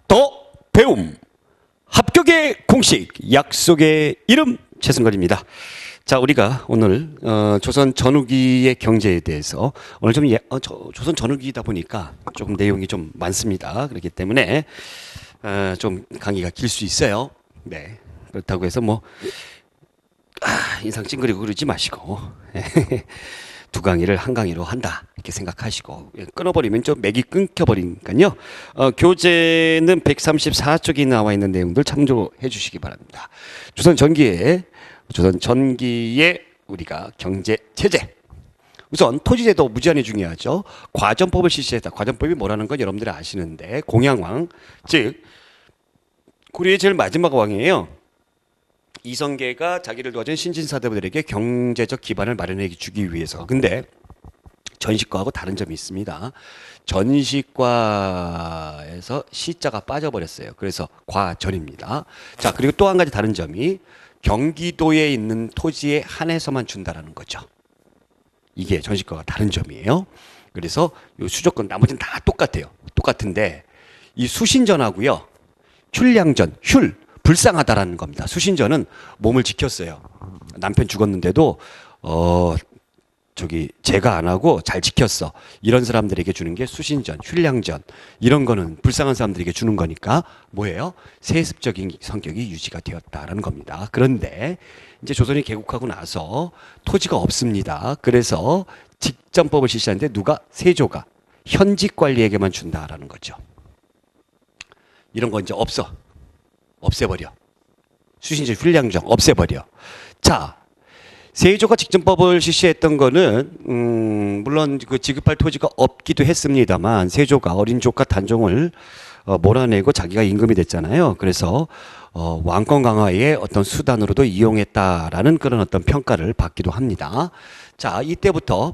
더 배움 합격의 공식 약속의 이름 최승걸입니다. 자, 우리가 오늘 조선 전후기의 경제에 대해서 오늘 좀 조선 전후기이다 보니까 조금 내용이 좀 많습니다. 그렇기 때문에 좀 강의가 길 수 있어요. 네, 그렇다고 해서 뭐 인상 찡그리고 그러지 마시고 두 강의를 한 강의로 한다 이렇게 생각하시고 끊어버리면 좀 맥이 끊겨버리니까요. 교재는 134쪽이 나와 있는 내용들 참조해 주시기 바랍니다. 조선 전기에 우리가 경제 체제, 우선 토지제도 무지하게 중요하죠. 과전법을 실시했다. 과전법이 뭐라는 건 여러분들이 아시는데, 공양왕, 즉 고려의 제일 마지막 왕이에요. 이성계가 자기를 도와준 신진사대부들에게 경제적 기반을 마련해 주기 위해서. 근데 전시과하고 다른 점이 있습니다. 전시과에서 시자가 빠져버렸어요. 그래서 과전입니다. 자, 그리고 또 한 가지 다른 점이 경기도에 있는 토지에 한해서만 준다라는 거죠. 이게 전시과가 다른 점이에요. 그래서 이 수조권 나머지는 다 똑같아요. 똑같은데 이 수신전하고요, 휼량전, 불쌍하다라는 겁니다. 수신전은 몸을 지켰어요. 남편 죽었는데도 제가 안 하고 잘 지켰어. 이런 사람들에게 주는 게 수신전, 휼량전. 이런 거는 불쌍한 사람들에게 주는 거니까 뭐예요? 세습적인 성격이 유지가 되었다라는 겁니다. 그런데 이제 조선이 개국하고 나서 토지가 없습니다. 그래서 직전법을 실시하는데 누가? 세조가 현직 관리에게만 준다라는 거죠. 이런 거 이제 없애버려. 수신전, 휠량정 없애버려. 자, 세조가 직전법을 실시했던 거는 물론 그 지급할 토지가 없기도 했습니다만, 세조가 어린 조카 단종을 몰아내고 자기가 임금이 됐잖아요. 그래서 왕권 강화의 어떤 수단으로도 이용했다라는 그런 어떤 평가를 받기도 합니다. 자, 이때부터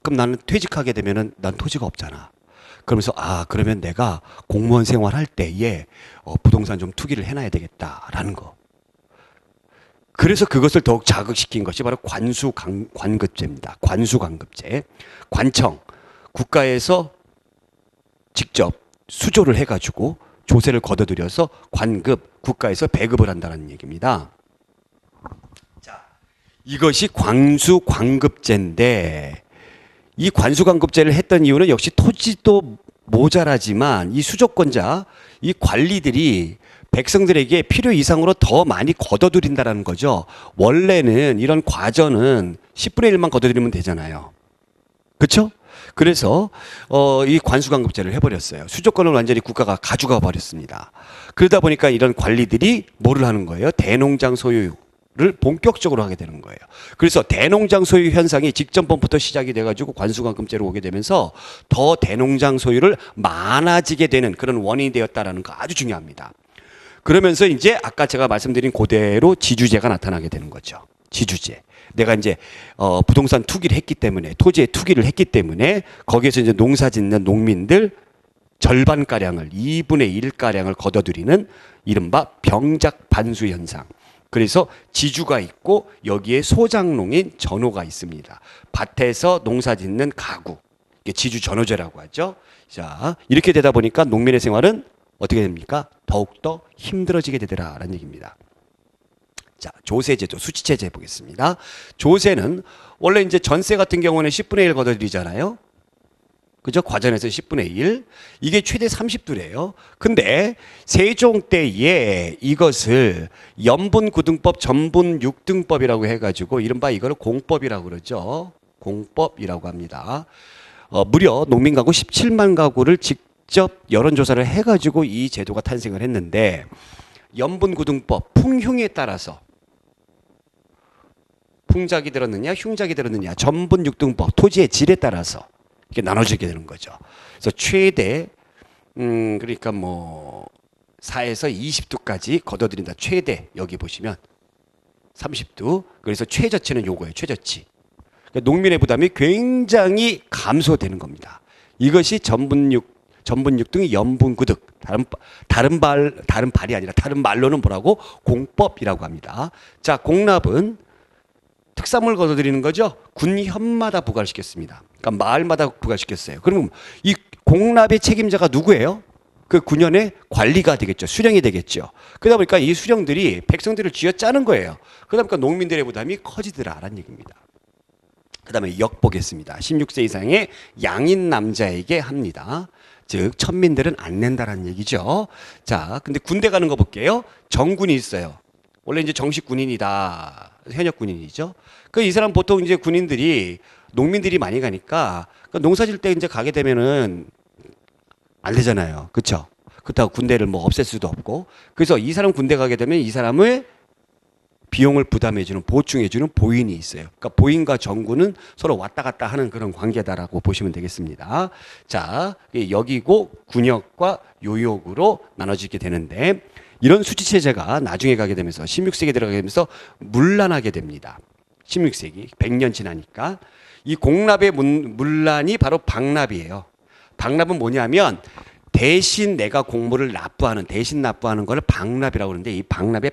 그럼 나는 퇴직하게 되면은 난 토지가 없잖아. 그러면서 그러면 내가 공무원 생활할 때에 부동산 좀 투기를 해놔야 되겠다라는 거. 그래서 그것을 더욱 자극시킨 것이 바로 관수관급제입니다. 관수관급제. 관청, 국가에서 직접 수조를 해가지고 조세를 걷어들여서 관급, 국가에서 배급을 한다는 얘기입니다. 자, 이것이 관수관급제인데, 이 관수관급제를 했던 이유는 역시 토지도 모자라지만 이 수조권자, 이 관리들이 백성들에게 필요 이상으로 더 많이 걷어들인다는 거죠. 원래는 이런 과전은 10분의 1만 걷어들이면 되잖아요. 그렇죠? 그래서 이 관수관급제를 해버렸어요. 수조권을 완전히 국가가 가져가 버렸습니다. 그러다 보니까 이런 관리들이 뭐를 하는 거예요? 대농장 소유를 본격적으로 하게 되는 거예요. 그래서 대농장 소유 현상이 직전법부터 시작이 돼가지고 관수관급제로 오게 되면서 더 대농장 소유를 많아지게 되는 그런 원인이 되었다라는 거 아주 중요합니다. 그러면서 이제 아까 제가 말씀드린 그대로 지주제가 나타나게 되는 거죠. 지주제. 내가 이제 부동산 투기를 했기 때문에, 토지에 투기를 했기 때문에 거기에서 이제 농사 짓는 농민들 절반가량을, 2분의 1가량을 걷어들이는 이른바 병작 반수 현상. 그래서 지주가 있고 여기에 소장농인 전호가 있습니다. 밭에서 농사 짓는 가구. 이게 지주 전호제라고 하죠. 자, 이렇게 되다 보니까 농민의 생활은 어떻게 됩니까? 더욱더 힘들어지게 되더라라는 얘기입니다. 자, 조세제도, 수치체제 보겠습니다. 조세는 원래 이제 전세 같은 경우는 10분의 1 걷어들이잖아요. 그죠? 과전에서 10분의 1. 이게 최대 30두래요. 근데 세종 때에 이것을 연분구등법, 전분육등법이라고 해가지고 이른바 이걸 공법이라고 그러죠. 공법이라고 합니다. 무려 농민 가구 17만 가구를 직접 여론조사를 해가지고 이 제도가 탄생을 했는데, 연분구등법, 풍흉에 따라서 풍작이 들었느냐, 흉작이 들었느냐, 전분육등법, 토지의 질에 따라서 이렇게 나눠지게 되는 거죠. 그래서 최대 그러니까 뭐 4에서 20두까지 걷어들인다. 최대 여기 보시면 30두. 그래서 최저치는 요거예요. 최저치. 그러니까 농민의 부담이 굉장히 감소되는 겁니다. 이것이 전분육등의 연분구득. 다른 발이 아니라 다른 말로는 뭐라고? 공법이라고 합니다. 자, 공납은 특산물 걷어들이는 거죠. 군현마다 부과를 시켰습니다. 그러니까 마을마다 부과시켰어요. 그러면 이 공납의 책임자가 누구예요? 그 9년의 관리가 되겠죠. 수령이 되겠죠. 그러다 보니까 이 수령들이 백성들을 쥐어짜는 거예요. 그러다 보니까 농민들의 부담이 커지더라라는 얘기입니다. 그 다음에 역 보겠습니다. 16세 이상의 양인 남자에게 합니다. 즉 천민들은 안 낸다라는 얘기죠. 자, 근데 군대 가는 거 볼게요. 정군이 있어요. 원래 이제 정식 군인이다. 현역 군인이죠. 그 이 사람 보통 이제 군인들이 농민들이 많이 가니까 농사 질 때 이제 가게 되면은 안 되잖아요. 그렇죠? 그렇다고 군대를 뭐 없앨 수도 없고. 그래서 이 사람 군대 가게 되면 이 사람을 비용을 부담해주는, 보충해주는 보인이 있어요. 그러니까 보인과 정군은 서로 왔다 갔다 하는 그런 관계다라고 보시면 되겠습니다. 자, 역이고 군역과 요역으로 나눠지게 되는데 이런 수치체제가 나중에 가게 되면서 16세기 들어가게 되면서 문란하게 됩니다. 16세기, 100년 지나니까. 이 공납의 문란이 바로 방납이에요. 방납은 뭐냐면 대신 내가 공물을 납부하는, 대신 납부하는 걸 방납이라고 그러는데 이 방납의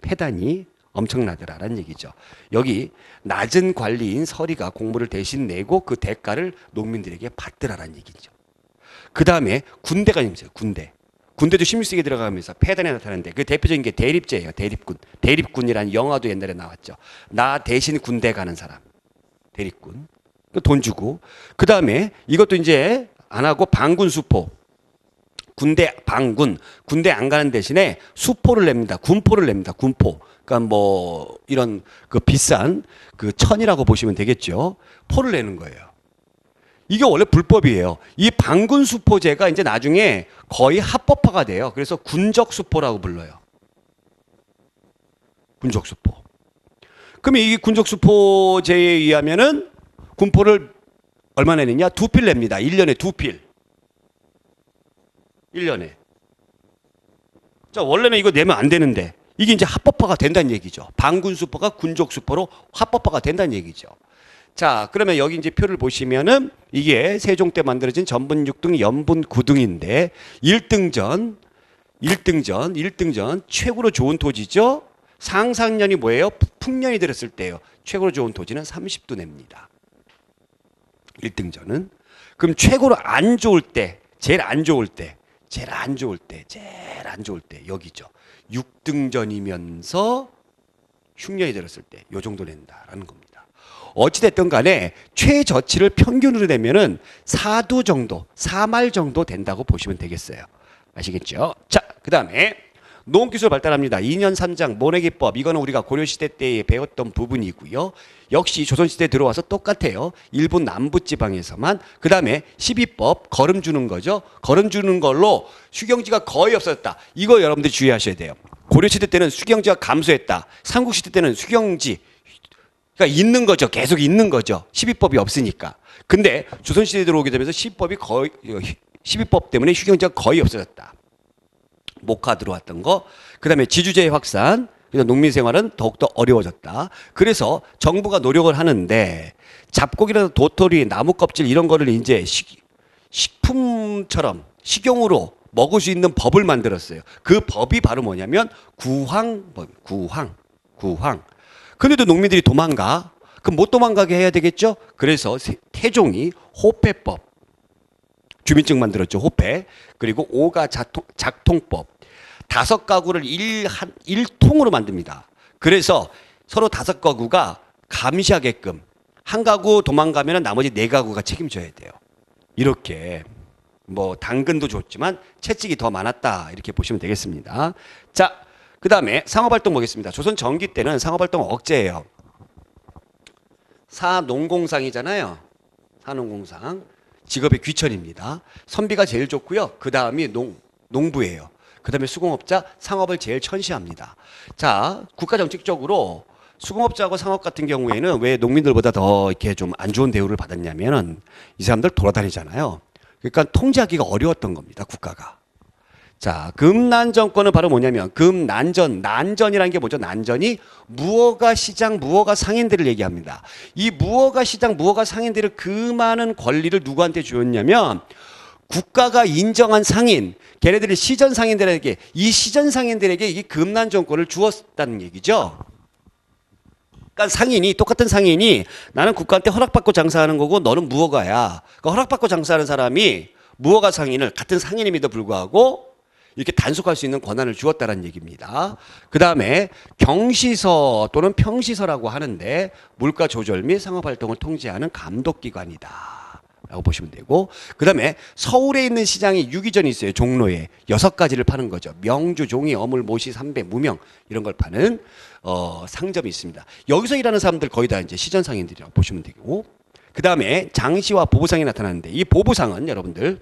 폐단이 엄청나더라라는 얘기죠. 여기 낮은 관리인 서리가 공물을 대신 내고 그 대가를 농민들에게 받더라라는 얘기죠. 그 다음에 군대가 있어요. 군대도 16세기 들어가면서 폐단에 나타나는데 그 대표적인 게 대립제예요. 대립군. 대립군이라는 영화도 옛날에 나왔죠. 나 대신 군대 가는 사람. 대립군. 돈 주고. 그 다음에 이것도 이제 안 하고 방군 수포. 군대 방군. 군대 안 가는 대신에 수포를 냅니다. 군포를 냅니다. 군포. 그러니까 뭐 이런 그 비싼 그 천이라고 보시면 되겠죠. 포를 내는 거예요. 이게 원래 불법이에요. 이 방군 수포제가 이제 나중에 거의 합법화가 돼요. 그래서 군적 수포라고 불러요. 군적 수포. 그러면 이 군적 수포제에 의하면은 군포를 얼마나 내느냐? 2필 냅니다. 1년에 2필. 1년에. 자, 원래는 이거 내면 안 되는데 이게 이제 합법화가 된다는 얘기죠. 방군 수포가 군적 수포로 합법화가 된다는 얘기죠. 자, 그러면 여기 이제 표를 보시면은 이게 세종 때 만들어진 전분 6등, 연분 9등인데 1등전 최고로 좋은 토지죠. 상상년이 뭐예요? 풍년이 들었을 때요. 최고로 좋은 토지는 30도 냅니다. 1등전은. 그럼 최고로 안 좋을 때, 제일 안 좋을 때 여기죠. 6등전이면서 흉년이 들었을 때 요 정도 낸다라는 겁니다. 어찌됐든 간에 최저치를 평균으로 내면은 4두 정도, 4말 정도 된다고 보시면 되겠어요. 아시겠죠? 자, 그 다음에 농업기술 발달합니다. 2년 3장 모내기법, 이거는 우리가 고려시대 때에 배웠던 부분이고요. 역시 조선시대에 들어와서 똑같아요. 일본 남부지방에서만. 그 다음에 12법, 거름 주는 거죠. 거름 주는 걸로 수경지가 거의 없어졌다. 이거 여러분들이 주의하셔야 돼요. 고려시대 때는 수경지가 감소했다. 삼국시대 때는 수경지 그러니까 있는 거죠. 계속 있는 거죠. 12법이 없으니까. 근데 조선시대에 들어오게 되면서 12법 때문에 휴경지가 거의 없어졌다. 목화 들어왔던 거. 그 다음에 지주제의 확산. 그래서 농민 생활은 더욱더 어려워졌다. 그래서 정부가 노력을 하는데 잡곡이나 도토리, 나무 껍질 이런 거를 이제 식품처럼 식용으로 먹을 수 있는 법을 만들었어요. 그 법이 바로 뭐냐면 구황법, 구황. 근데도 농민들이 도망가. 그럼 못 도망가게 해야 되겠죠? 그래서 태종이 호패법. 주민증 만들었죠. 호패. 그리고 오가 작통법. 5가구를 1통으로 만듭니다. 그래서 서로 5가구가 감시하게끔 한 가구 도망가면 나머지 4가구가 책임져야 돼요. 이렇게 뭐 당근도 좋지만 채찍이 더 많았다. 이렇게 보시면 되겠습니다. 자, 그 다음에 상업활동 보겠습니다. 조선 전기 때는 상업활동 억제예요. 사농공상이잖아요. 사농공상. 직업의 귀천입니다. 선비가 제일 좋고요. 그 다음이 농부예요. 그 다음에 수공업자, 상업을 제일 천시합니다. 자, 국가정책적으로 수공업자하고 상업 같은 경우에는 왜 농민들보다 더 이렇게 좀 안 좋은 대우를 받았냐면은 이 사람들 돌아다니잖아요. 그러니까 통제하기가 어려웠던 겁니다. 국가가. 자, 금난 정권은 바로 뭐냐면 난전이라는 게 뭐죠? 난전이 무허가 시장, 무허가 상인들을 얘기합니다. 이 무허가 시장, 무허가 상인들을 그 많은 권리를 누구한테 주었냐면 국가가 인정한 상인, 걔네들이 시전 상인들에게 이 금난 정권을 주었다는 얘기죠. 그러니까 똑같은 상인이 나는 국가한테 허락받고 장사하는 거고 너는 무허가야. 그러니까 허락받고 장사하는 사람이 무허가 상인을 같은 상인임에도 불구하고 이렇게 단속할 수 있는 권한을 주었다는 얘기입니다. 그 다음에 경시서 또는 평시서라고 하는데 물가 조절 및 상업활동을 통제하는 감독기관이다 라고 보시면 되고, 그 다음에 서울에 있는 시장이 유기전이 있어요. 종로에 6가지를 파는 거죠. 명주, 종이, 어물, 모시, 삼배, 무명 이런 걸 파는 상점이 있습니다. 여기서 일하는 사람들 거의 다 이제 시전 상인들이라고 보시면 되고, 그 다음에 장시와 보부상이 나타나는데 이 보부상은 여러분들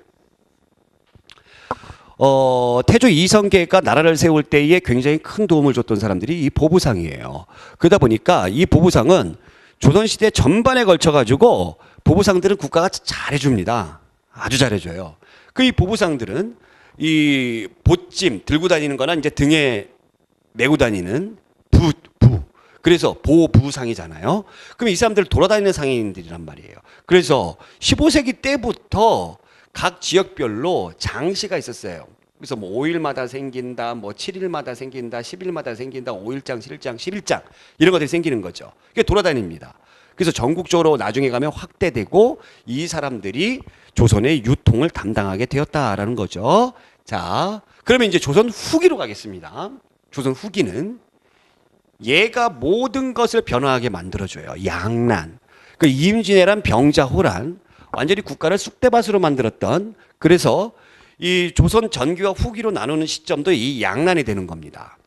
태조 이성계가 나라를 세울 때에 굉장히 큰 도움을 줬던 사람들이 이 보부상이에요. 그러다 보니까 이 보부상은 조선시대 전반에 걸쳐가지고 보부상들은 국가가 잘해줍니다. 아주 잘해줘요. 그 이 보부상들은 이 보찜 들고 다니는 거나 이제 등에 메고 다니는 부. 그래서 보부상이잖아요. 그럼 이 사람들 돌아다니는 상인들이란 말이에요. 그래서 15세기 때부터 각 지역별로 장시가 있었어요. 그래서 뭐 5일마다 생긴다, 뭐 7일마다 생긴다, 10일마다 생긴다, 5일장, 7일장, 11장 이런 것들이 생기는 거죠. 그게 돌아다닙니다. 그래서 전국적으로 나중에 가면 확대되고 이 사람들이 조선의 유통을 담당하게 되었다라는 거죠. 자, 그러면 이제 조선 후기로 가겠습니다. 조선 후기는 얘가 모든 것을 변화하게 만들어줘요. 양난. 그 임진왜란, 병자호란 완전히 국가를 쑥대밭으로 만들었던, 그래서 이 조선 전기와 후기로 나누는 시점도 이 양난이 되는 겁니다.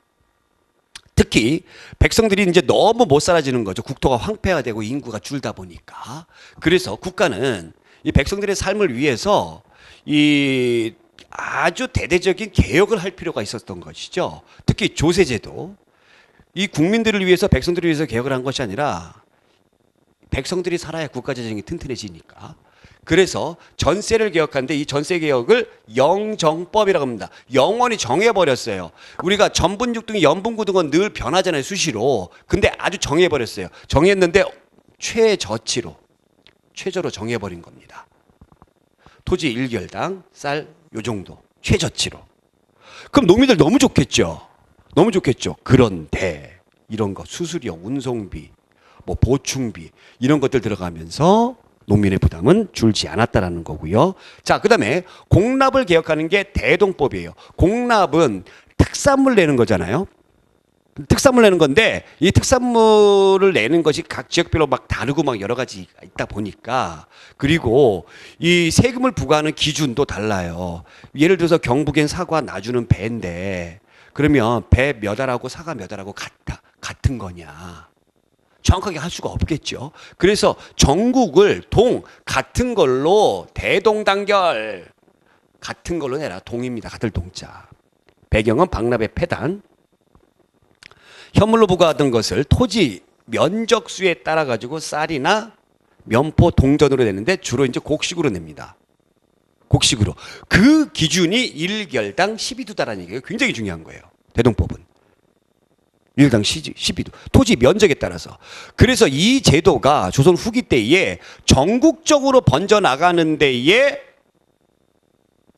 특히 백성들이 이제 너무 못 살아지는 거죠. 국토가 황폐화되고 인구가 줄다 보니까. 그래서 국가는 이 백성들의 삶을 위해서 이 아주 대대적인 개혁을 할 필요가 있었던 것이죠. 특히 조세제도. 이 국민들을 위해서, 백성들을 위해서 개혁을 한 것이 아니라 백성들이 살아야 국가 재정이 튼튼해지니까. 그래서 전세를 개혁하는데 이 전세 개혁을 영정법이라고 합니다. 영원히 정해버렸어요. 우리가 전분육 등이 연분구 등은 늘 변하잖아요, 수시로. 근데 아주 정해버렸어요. 정했는데 최저치로, 최저로 정해버린 겁니다. 토지 1결당 쌀 요 정도 최저치로. 그럼 농민들 너무 좋겠죠. 너무 좋겠죠. 그런데 이런 거 수수료, 운송비, 뭐 보충비 이런 것들 들어가면서 농민의 부담은 줄지 않았다라는 거고요. 자, 그다음에 공납을 개혁하는 게 대동법이에요. 공납은 특산물 내는 거잖아요. 특산물 내는 건데 이 특산물을 내는 것이 각 지역별로 막 다르고 막 여러 가지 있다 보니까, 그리고 이 세금을 부과하는 기준도 달라요. 예를 들어서 경북엔 사과 나주는 배인데 그러면 배 몇 알하고 사과 몇 알하고 같은 거냐? 정확하게 할 수가 없겠죠. 그래서 전국을 같은 걸로 대동단결 같은 걸로 내라. 동입니다. 같을 동자. 배경은 박람회 폐단. 현물로 부과하던 것을 토지 면적수에 따라 가지고 쌀이나 면포 동전으로 내는데 주로 이제 곡식으로 냅니다. 곡식으로. 그 기준이 1결당 12두다라는 얘기가 굉장히 중요한 거예요. 대동법은. 1당 12도. 토지 면적에 따라서. 그래서 이 제도가 조선 후기 때에 전국적으로 번져나가는 데에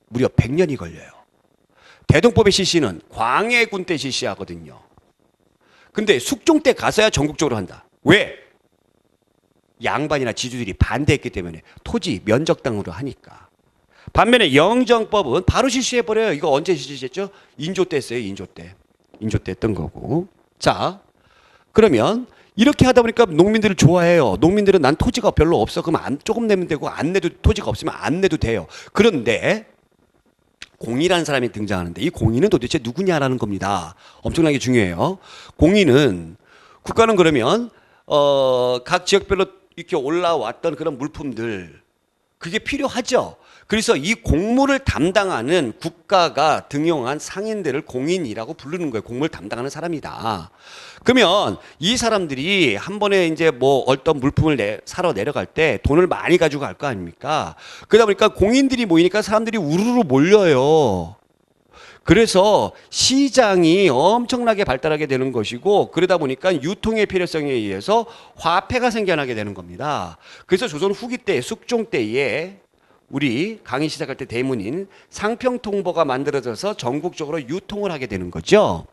무려 100년이 걸려요. 대동법의 실시는 광해군 때 실시하거든요. 근데 숙종 때 가서야 전국적으로 한다. 왜? 양반이나 지주들이 반대했기 때문에. 토지 면적당으로 하니까. 반면에 영정법은 바로 실시해버려요. 이거 언제 실시했죠? 인조 때 했어요. 인조 때. 인조 때 했던 거고. 자, 그러면 이렇게 하다 보니까 농민들을 좋아해요. 농민들은 난 토지가 별로 없어. 그럼 조금 내면 되고, 안 내도, 토지가 없으면 안 내도 돼요. 그런데 공의라는 사람이 등장하는데 이 공의는 도대체 누구냐라는 겁니다. 엄청나게 중요해요. 공의는, 국가는 그러면 각 지역별로 이렇게 올라왔던 그런 물품들, 그게 필요하죠. 그래서 이 공무를 담당하는 국가가 등용한 상인들을 공인이라고 부르는 거예요. 공무를 담당하는 사람이다. 그러면 이 사람들이 한 번에 이제 뭐 어떤 물품을 사러 내려갈 때 돈을 많이 가지고 갈 거 아닙니까? 그러다 보니까 공인들이 모이니까 사람들이 우르르 몰려요. 그래서 시장이 엄청나게 발달하게 되는 것이고, 그러다 보니까 유통의 필요성에 의해서 화폐가 생겨나게 되는 겁니다. 그래서 조선 후기 때, 숙종 때에 우리 강의 시작할 때 대문인 상평통보가 만들어져서 전국적으로 유통을 하게 되는 거죠.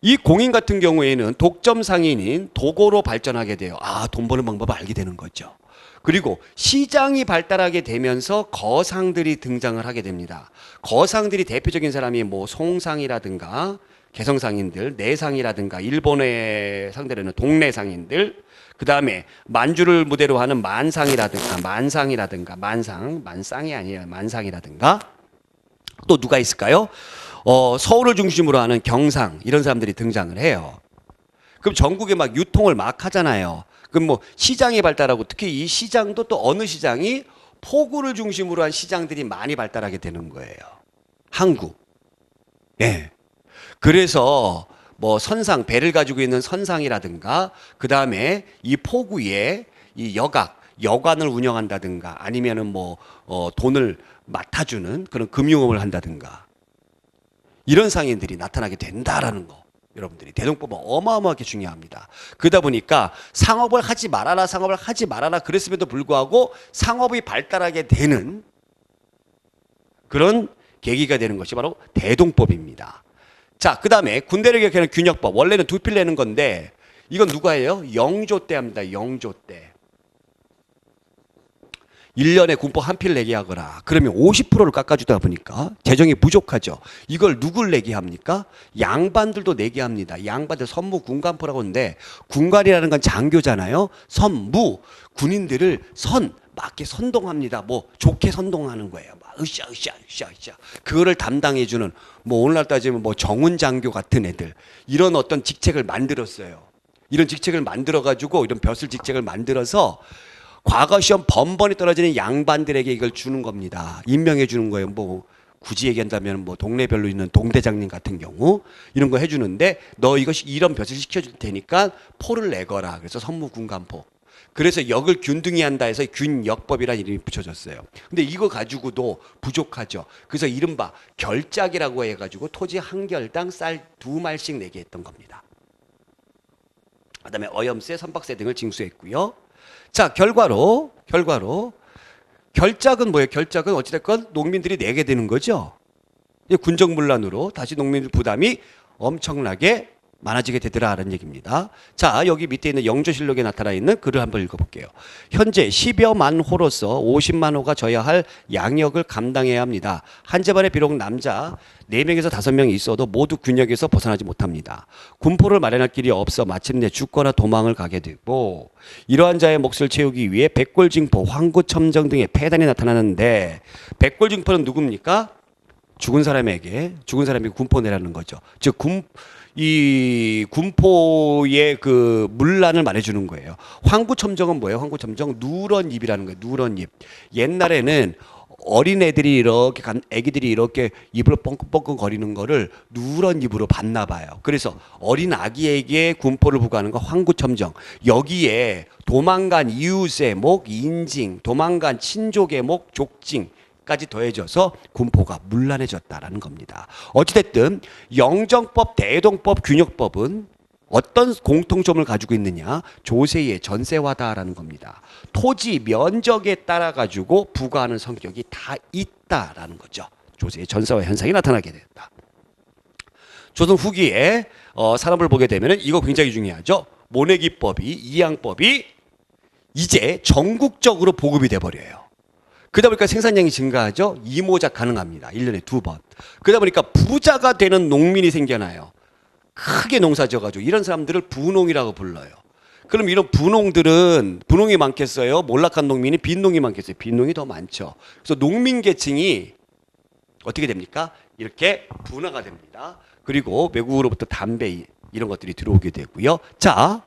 이 공인 같은 경우에는 독점 상인인 도고로 발전하게 돼요. 아, 돈 버는 방법을 알게 되는 거죠. 그리고 시장이 발달하게 되면서 거상들이 등장을 하게 됩니다. 거상들이 대표적인 사람이 뭐 송상이라든가 개성상인들, 내상이라든가 일본의 상대로는 동래상인들, 그 다음에 만주를 무대로 하는 만상이라든가 만상이 아니에요. 만상이라든가 또 누가 있을까요? 서울을 중심으로 하는 경상 이런 사람들이 등장을 해요. 그럼 전국에 막 유통을 막 하잖아요. 그럼 뭐 시장이 발달하고 특히 이 시장도 또 어느 시장이 포구를 중심으로 한 시장들이 많이 발달하게 되는 거예요. 한국. 예. 그래서 뭐 선상, 배를 가지고 있는 선상이라든가 그 다음에 이 포구에 이 여관을 운영한다든가 아니면은 뭐 돈을 맡아주는 그런 금융업을 한다든가 이런 상인들이 나타나게 된다라는 거. 여러분들이 대동법은 어마어마하게 중요합니다. 그러다 보니까 상업을 하지 말아라 그랬음에도 불구하고 상업이 발달하게 되는 그런 계기가 되는 것이 바로 대동법입니다. 자, 그 다음에 군대를 개혁하는 균역법. 원래는 두 필 내는 건데 이건 누가 해요? 영조 때 합니다. 영조 때. 1년에 군포 한 필 내게 하거라. 그러면 50%를 깎아주다 보니까 재정이 부족하죠. 이걸 누굴 내게 합니까? 양반들도 내게 합니다. 양반들 선무 군관포라고 하는데 군관이라는 건 장교잖아요. 선무 군인들을 맞게 선동합니다. 뭐 좋게 선동하는 거예요. 막 으쌰. 그거를 담당해주는 뭐 오늘날 따지면 뭐 정훈 장교 같은 애들 이런 어떤 직책을 만들었어요. 이런 직책을 만들어 가지고 이런 벼슬 직책을 만들어서 과거 시험 번번이 떨어지는 양반들에게 이걸 주는 겁니다. 임명해 주는 거예요. 뭐 굳이 얘기한다면 뭐 동네별로 있는 동대장님 같은 경우 이런 거 해주는데 너 이거 이런 벼슬 시켜줄 테니까 포를 내거라. 그래서 선무군관포. 그래서 역을 균등히 한다 해서 균역법이라는 이름이 붙여졌어요. 근데 이거 가지고도 부족하죠. 그래서 이른바 결작이라고 해가지고 토지 한 결당 쌀 2말씩 내게 했던 겁니다. 그다음에 어염세, 선박세 등을 징수했고요. 자, 결과로 결작은 뭐예요? 결작은 어찌됐건 농민들이 내게 되는 거죠. 군정문란으로 다시 농민들 부담이 엄청나게 많아지게 되더라라는 얘기입니다. 자, 여기 밑에 있는 영조실록에 나타나 있는 글을 한번 읽어볼게요. 현재 10여만 호로서 50만 호가 져야 할 양역을 감당해야 합니다. 한 집안에 비록 남자 4명에서 5명이 있어도 모두 균역에서 벗어나지 못합니다. 군포를 마련할 길이 없어 마침내 죽거나 도망을 가게 되고 이러한 자의 몫을 채우기 위해 백골징포, 황구첨정 등의 폐단이 나타나는데 백골징포는 누굽니까? 죽은 사람이 군포 내라는 거죠. 즉 이 군포의 그 문란을 말해주는 거예요. 황구첨정은 뭐예요? 황구첨정 누런 잎이라는 거예요. 누런 잎. 옛날에는 어린애들이 이렇게 애기들이 이렇게 입을 뻥긋뻥긋 거리는 거를 누런 잎으로 봤나 봐요. 그래서 어린 아기에게 군포를 부과하는 거 황구첨정. 여기에 도망간 이웃의 목 인징, 도망간 친족의 목 족징 까지 더해져서 군포가 문란해졌다라는 겁니다. 어찌됐든 영정법, 대동법, 균역법은 어떤 공통점을 가지고 있느냐? 조세의 전세화다라는 겁니다. 토지 면적에 따라 가지고 부과하는 성격이 다 있다라는 거죠. 조세의 전세화 현상이 나타나게 됐다. 조선 후기에 산업을 보게 되면 이거 굉장히 중요하죠. 모내기법이 이양법이 이제 전국적으로 보급이 돼버려요. 그러다 보니까 생산량이 증가하죠. 이모작 가능합니다. 1년에 2번. 그러다 보니까 부자가 되는 농민이 생겨나요. 크게 농사 지어가지고 이런 사람들을 부농이라고 불러요. 그럼 이런 분홍이 많겠어요? 몰락한 농민이 빈농이 많겠어요? 빈농이 더 많죠. 그래서 농민 계층이 어떻게 됩니까? 이렇게 분화가 됩니다. 그리고 외국으로부터 담배 이런 것들이 들어오게 되고요. 자,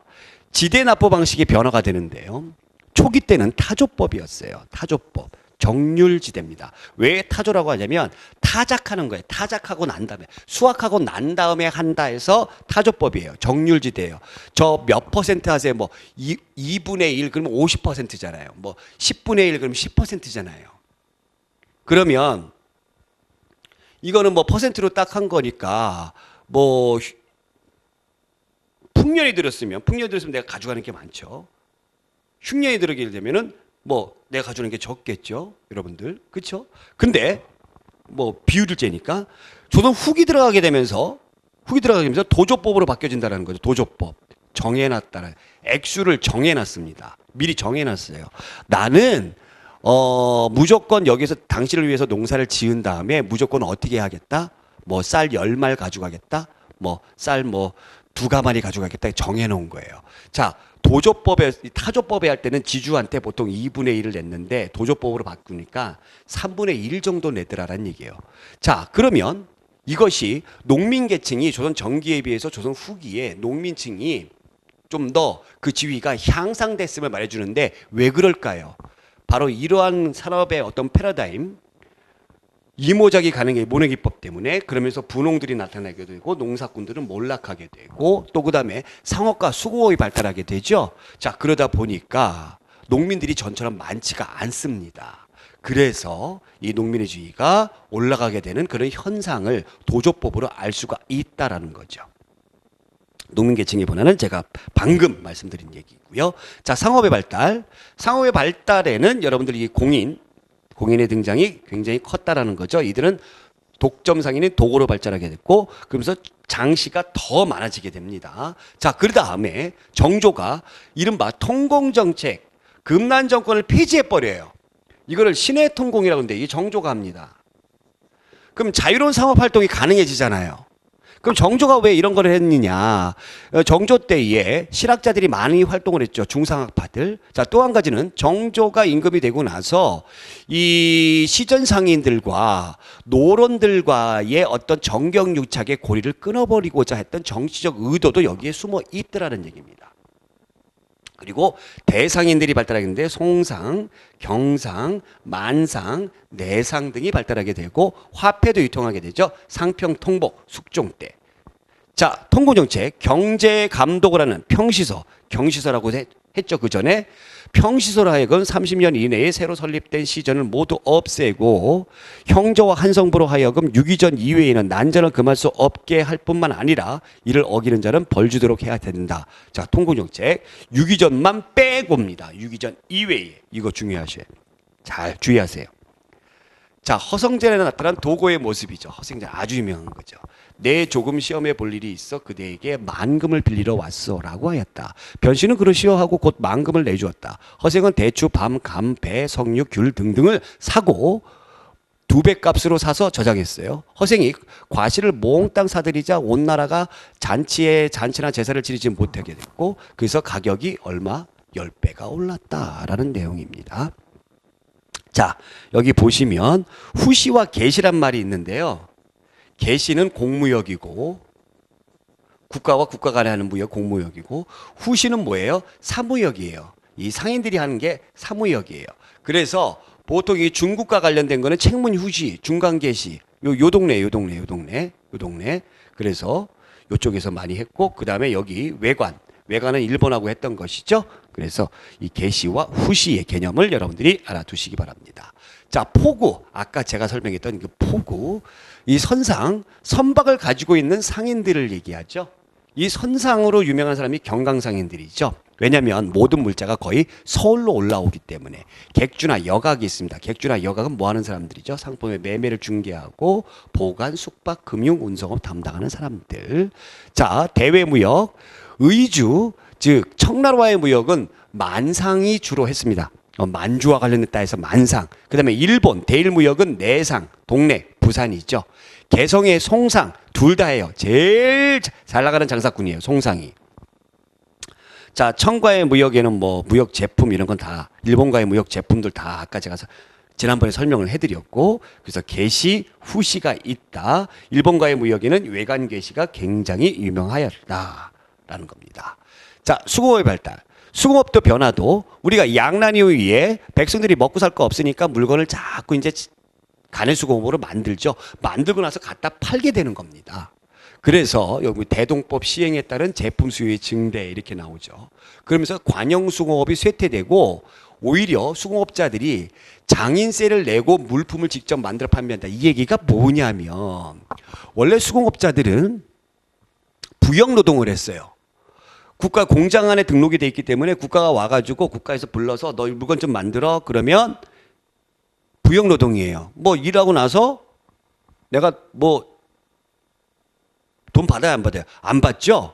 지대 납부 방식이 변화가 되는데요. 초기 때는 타조법이었어요. 타조법. 정률지대입니다. 왜 타조라고 하냐면 타작하는 거예요. 타작하고 난 다음에 수확하고 난 다음에 한다 해서 타조법이에요. 정률지대예요. 저 몇 퍼센트 하세요? 뭐 2분의 1 그러면 50%잖아요. 뭐 10분의 1 그러면 10%잖아요. 그러면 이거는 뭐 퍼센트로 딱 한 거니까 뭐 풍년이 들었으면 내가 가져가는 게 많죠. 흉년이 들게 되면은 뭐 내가 가져오는 게 적겠죠, 여러분들. 그렇죠? 근데 뭐 비율을 재니까 조선 후기 들어가게 되면서 도조법으로 바뀌어진다는 거죠. 도조법. 정해놨다는 액수를 정해놨습니다. 미리 정해놨어요. 나는 무조건 여기서 당신을 위해서 농사를 지은 다음에 무조건 어떻게 하겠다? 뭐 쌀 10말 가져가겠다? 뭐 쌀 뭐 2가마리 가져가겠다? 정해놓은 거예요. 자, 도조법에, 타조법에 할 때는 지주한테 보통 2분의 1을 냈는데 도조법으로 바꾸니까 3분의 1 정도 내더라라는 얘기예요. 자, 그러면 이것이 농민 계층이 조선 전기에 비해서 조선 후기에 농민층이 좀 더 그 지위가 향상됐음을 말해주는데 왜 그럴까요? 바로 이러한 산업의 어떤 패러다임, 이모작이 가능해 모내기법 때문에 그러면서 분홍들이 나타나게 되고 농사꾼들은 몰락하게 되고 또 그다음에 상업과 수공업이 발달하게 되죠. 자, 그러다 보니까 농민들이 전처럼 많지가 않습니다. 그래서 이 농민의 지위가 올라가게 되는 그런 현상을 도조법으로 알 수가 있다라는 거죠. 농민 계층의 변화는 제가 방금 말씀드린 얘기고요. 자, 상업의 발달. 상업의 발달에는 여러분들이 공인의 등장이 굉장히 컸다라는 거죠. 이들은 독점 상인이 도구로 발전하게 됐고 그러면서 장시가 더 많아지게 됩니다. 자, 그 다음에 정조가 이른바 통공정책, 금난 정권을 폐지해버려요. 이거를 신의 통공이라고 하는데 이 정조가 합니다. 그럼 자유로운 상업 활동이 가능해지잖아요. 그럼 정조가 왜 이런 걸 했느냐? 정조 때에 실학자들이 많이 활동을 했죠. 중상학파들. 자, 또 한 가지는 정조가 임금이 되고 나서 이 시전 상인들과 노론들과의 어떤 정경유착의 고리를 끊어버리고자 했던 정치적 의도도 여기에 숨어 있더라는 얘기입니다. 그리고 대상인들이 발달하겠는데 송상, 경상, 만상, 내상 등이 발달하게 되고 화폐도 유통하게 되죠. 상평, 통복, 숙종 때. 자, 통고정책, 경제 감독을 하는 평시서, 경시서라고 했죠. 그 전에 평시서로 하여금 30년 이내에 새로 설립된 시전을 모두 없애고 형조와 한성부로 하여금 유기전 이외에는 난전을 금할 수 없게 할 뿐만 아니라 이를 어기는 자는 벌 주도록 해야 된다. 자, 통고정책, 유기전만 빼고입니다. 유기전 이외에. 이거 중요하셔요. 잘 주의하세요. 자, 허성전에 나타난 도고의 모습이죠. 허성전 아주 유명한 거죠. 내 조금 시험해 볼 일이 있어 그대에게 만금을 빌리러 왔어 라고 하였다. 변신은 그러시오 하고 곧 만금을 내주었다. 허생은 대추, 밤, 감, 배, 석류, 귤 등등을 사고 2배 값으로 사서 저장했어요. 허생이 과실을 몽땅 사들이자 온 나라가 잔치나 제사를 지르지 못하게 됐고 그래서 가격이 얼마? 10배가 올랐다라는 내용입니다. 자, 여기 보시면 후시와 계시란 말이 있는데요. 계시는 공무역이고 국가와 국가 간에 하는 무역 공무역이고 후시는 뭐예요? 사무역이에요. 이 상인들이 하는 게 사무역이에요. 그래서 보통 이 중국과 관련된 거는 책문 후시, 중간 계시 요 동네. 그래서 요쪽에서 많이 했고 그다음에 여기 외관은 일본하고 했던 것이죠. 그래서 이 계시와 후시의 개념을 여러분들이 알아두시기 바랍니다. 자, 포구. 아까 제가 설명했던 그 포구. 이 선박을 가지고 있는 상인들을 얘기하죠. 이 선상으로 유명한 사람이 경강상인들이죠. 왜냐하면 모든 물자가 거의 서울로 올라오기 때문에 객주나 여각이 있습니다. 객주나 여각은 뭐 하는 사람들이죠? 상품의 매매를 중개하고 보관, 숙박, 금융, 운송업 담당하는 사람들. 자, 대외무역, 의주, 즉 청나라와의 무역은 만상이 주로 했습니다. 만주와 관련됐다 해서 만상. 그 다음에 일본 대일무역은 내상, 동래, 부산이죠. 개성의 송상 둘 다 해요. 제일 잘 나가는 장사꾼이에요. 송상이. 자, 청과의 무역에는 뭐 무역 제품 이런 건 다 일본과의 무역 제품들 다 아까 제가 지난번에 설명을 해드렸고 그래서 계시, 후시가 있다. 일본과의 무역에는 외관 계시가 굉장히 유명하였다라는 겁니다. 자, 수공업의 발달. 수공업도 변화도 우리가 양난 이후에 백성들이 먹고 살 거 없으니까 물건을 자꾸 이제 간해수공업으로 만들죠. 만들고 나서 갖다 팔게 되는 겁니다. 그래서 여기 대동법 시행에 따른 제품 수요의 증대 이렇게 나오죠. 그러면서 관영수공업이 쇠퇴되고 오히려 수공업자들이 장인세를 내고 물품을 직접 만들어 판매한다. 이 얘기가 뭐냐면 원래 수공업자들은 부역노동을 했어요. 국가 공장 안에 등록이 돼 있기 때문에 국가가 와가지고 국가에서 불러서 너 물건 좀 만들어 그러면 부역노동이에요. 뭐 일하고 나서 내가 뭐 돈 받아요 안 받아요? 안 받죠.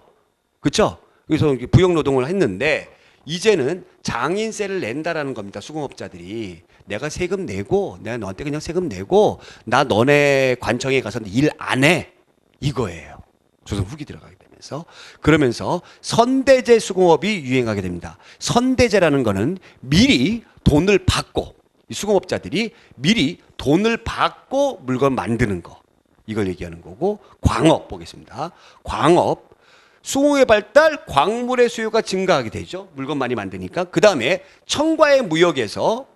그렇죠? 그래서 부역노동을 했는데 이제는 장인세를 낸다라는 겁니다. 수공업자들이. 내가 세금 내고 내가 너한테 그냥 세금 내고 나 너네 관청에 가서 일 안 해. 이거예요. 조선 후기 들어가게 되면서. 그러면서 선대제 수공업이 유행하게 됩니다. 선대제라는 거는 미리 돈을 받고 이 수공업자들이 미리 돈을 받고 물건 만드는 거. 이걸 얘기하는 거고 광업 보겠습니다. 광업. 수공의 발달, 광물의 수요가 증가하게 되죠. 물건 많이 만드니까. 그 다음에 청과의 무역에서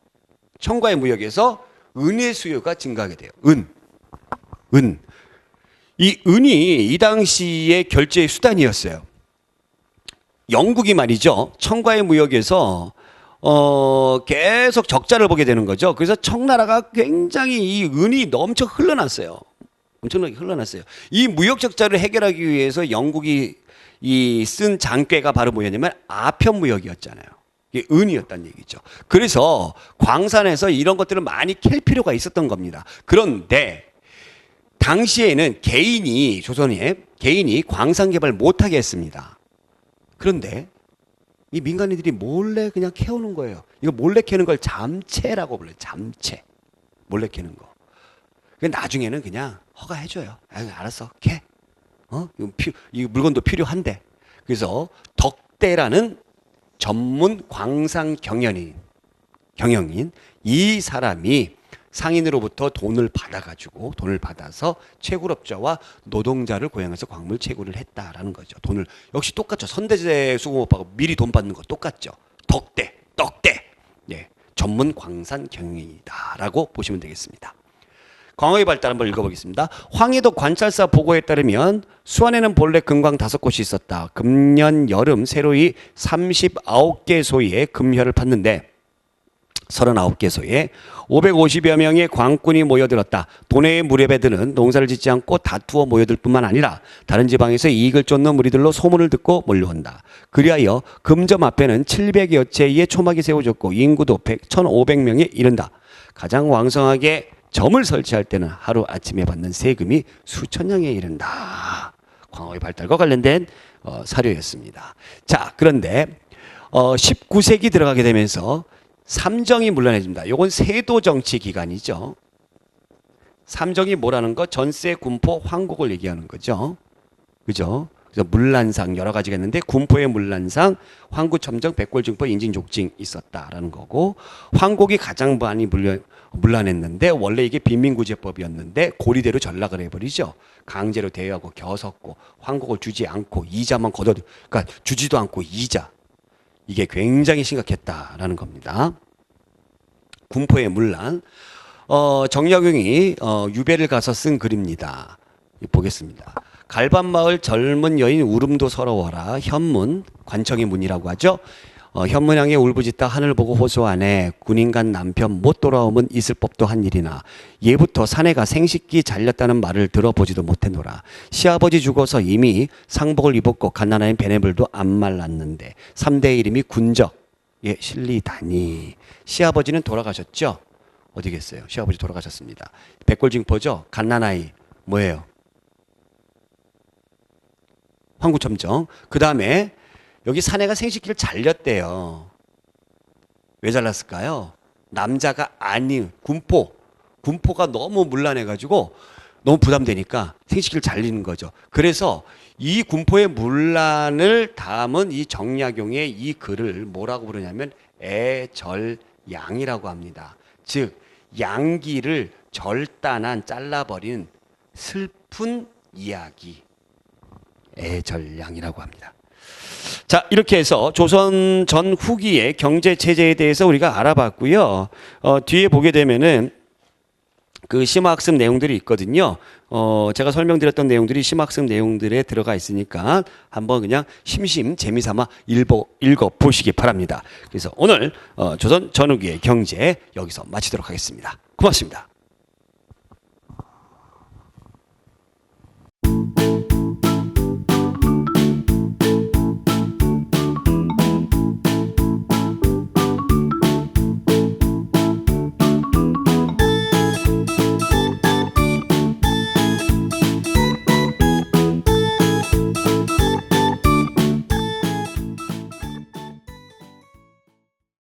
은의 수요가 증가하게 돼요. 은. 이 은이 이 당시의 결제의 수단이었어요. 영국이 말이죠. 청과의 무역에서 계속 적자를 보게 되는 거죠. 그래서 청나라가 굉장히 이 은이 엄청 흘러났어요. 엄청나게 흘러났어요. 이 무역 적자를 해결하기 위해서 영국이 이 쓴 장꾀가 바로 뭐였냐면 아편무역이었잖아요. 이게 은이었다는 얘기죠. 그래서 광산에서 이런 것들을 많이 캘 필요가 있었던 겁니다. 그런데 당시에는 조선에 광산 개발 못하게 했습니다. 그런데 이 민간인들이 몰래 그냥 캐오는 거예요. 이거 몰래 캐는 걸 잠채라고 불러요. 잠채. 몰래 캐는 거. 나중에는 그냥 허가해줘요. 알았어, 캐. 이 물건도 필요한데. 그래서 덕대라는 전문 광산 경영인 이 사람이 상인으로부터 돈을 받아서 채굴업자와 노동자를 고용해서 광물 채굴을 했다라는 거죠. 돈을 역시 똑같죠. 선대제 수공업하고 미리 돈 받는 거 똑같죠. 떡대. 예, 전문 광산 경영인이다라고 보시면 되겠습니다. 광업의 발달 한번 읽어보겠습니다. 황해도 관찰사 보고에 따르면 수안에는 본래 금광 5곳이 있었다. 금년 여름 새로이 39개소에 금혈을 팠는데 39개소에 550여 명의 광꾼이 모여들었다. 도내의 무렵에들은 농사를 짓지 않고 다투어 모여들 뿐만 아니라 다른 지방에서 이익을 쫓는 무리들로 소문을 듣고 몰려온다. 그리하여 금점 앞에는 700여 채의 초막이 세워졌고 인구도 1,500명에 이른다. 가장 왕성하게 점을 설치할 때는 하루 아침에 받는 세금이 수천냥에 이른다. 광업의 발달과 관련된 사료였습니다. 자, 그런데 19세기 들어가게 되면서 삼정이 문란해집니다. 이건 세도 정치 기간이죠. 삼정이 뭐라는 거? 전세, 군포, 황곡을 얘기하는 거죠. 그죠? 그래서 문란상 여러 가지가 있는데 군포의 문란상, 황구첨정, 백골증포, 인진족징 있었다라는 거고 황곡이 가장 많이 문란했는데 원래 이게 빈민구제법이었는데 고리대로 전락을 해버리죠. 강제로 대여하고 겨섰고 황곡을 주지 않고 이자만 그러니까 주지도 않고 이자. 이게 굉장히 심각했다라는 겁니다. 군포의 문란. 정약용이 유배를 가서 쓴 글입니다. 보겠습니다. 갈반마을 젊은 여인 울음도 서러워라. 현문, 관청의 문이라고 하죠. 현문향에 울부짖다 하늘 보고 호소하네. 군인 간 남편 못 돌아오면 있을 법도 한 일이나 예부터 사내가 생식기 잘렸다는 말을 들어보지도 못했노라. 시아버지 죽어서 이미 상복을 입었고 갓난아인 베네불도 안 말랐는데 3대 이름이 군적에 실리다니. 시아버지는 돌아가셨죠? 어디 계세요? 시아버지 돌아가셨습니다. 백골징포죠? 갓난아이 뭐예요? 황구첨정. 그 다음에 여기 사내가 생식기를 잘렸대요. 왜 잘랐을까요? 남자가 아닌 군포가 너무 문란해가지고 너무 부담되니까 생식기를 잘리는 거죠. 그래서 이 군포의 문란을 담은 이 정약용의 이 글을 뭐라고 부르냐면 애절양이라고 합니다. 즉 양기를 잘라버린 슬픈 이야기. 애절양이라고 합니다. 자, 이렇게 해서 조선 전 후기의 경제 체제에 대해서 우리가 알아봤고요. 뒤에 보게 되면은 그 심화학습 내용들이 있거든요. 제가 설명드렸던 내용들이 심화학습 내용들에 들어가 있으니까 한번 그냥 심심 재미삼아 읽어보시기 바랍니다. 그래서 오늘 조선 전 후기의 경제 여기서 마치도록 하겠습니다. 고맙습니다.